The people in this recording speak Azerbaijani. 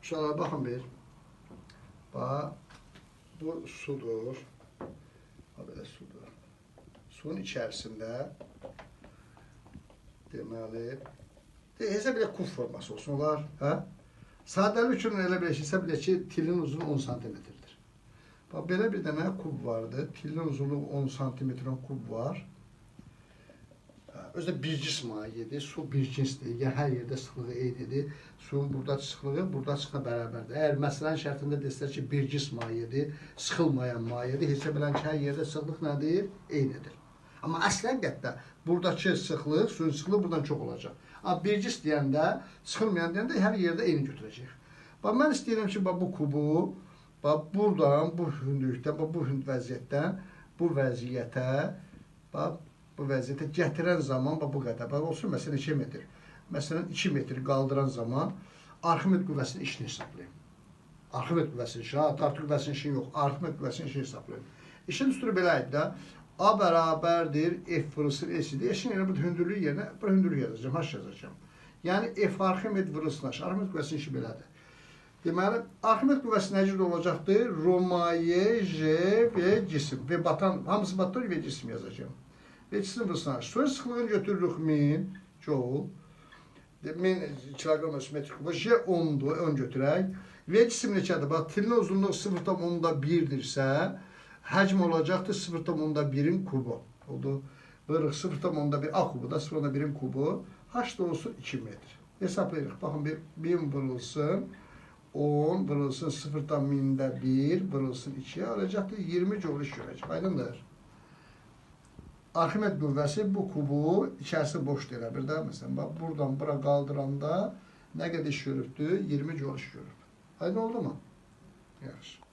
Uşaqlar baxın bir. Bax, bu sudur. Belə sudur. Suyun içərisində deməli hesab elə kub forması olsun olar, hə? Sadəlik üçün elə bir şey hesab elə ki, tilin uzunluğu 10 santimetrdir. Bax, belə bir dənə kub vardı. Tilin uzunluğu 10 santimetrin kub var. Özdə bir cins mayedir, su bir cinsdir, yəni hər yerdə sıxlığı eynidir. Suyun burada sıxlığı, burada sıxlığı bərabərdir. Əgər məsələnin şərtində desələr ki, bir cins mayedir, sıxılmayan mayedir, hesab edən ki, hər yerdə sıxlıq nədir? Eynidir. Amma əslən qəddə buradakı sıxlıq, suyun sıxlığı buradan çox olacaq. Amma bir cins deyəndə, sıxılmayan deyəndə hər yerdə eyni götürəcək. Bax, mən istəyirəm ki, bu kubu, bax, buradan, bu hündürlükdən, bu hünd vəziyyətdən, bu vəziyyətə, bax, bu vəziyyətə gətirən zaman bu qədər. Bax, olsun, məsələn, 2 metr. Məsələn, 2 metr qaldıran zaman Arximed qüvvəsinin işini hesablayın. Arximed qüvvəsinin işini, tartı qüvvəsinin işini yox, Arximed qüvvəsinin işini hesablayın. İşin üstürü belə idi də, A bərabərdir, F vurulsun S-dir. Eşin yerine bu hündürlüyü yerine, bu hündürlüyü yazacağım, H yazacağım. Yəni, F Arximed vurulsun H. Arximed qüvvəsinin işi belədir. Deməli, Arximed qüvvəsi nə cür olacaqdır? Romaye, J və cisim. Və batan, hamısı batan və cisim yazacağım. Və cisim vurulsun H. Suyun sıxlığını götürürük 1000 joule. 1000 kilogram metr kubu. J 10'dur, 10 götürək. Və cisim neçədir? Bax, tilin uzunluğu 0,1'dirsə, həcm olacaqdır 0,1'in kubu. Oldu. Buyuruq 0,1 A kubu da 0,1'in kubu. H da olsun 2 metr. Hesaplayırıq. Baxın, 1000 vurulsun. 10 vurulsun 0,1 vurulsun 2'ye alacaqdır. 20 joule iş görəcək. Aydındır. Arximed qüvvəsi bu kubu içərisi boş deyil. Bir daha məsələn, bax, buradan bura qaldıranda nə qədər iş görübdür? 20 joule iş görüb. Aydın oldu mu? Yaxşı.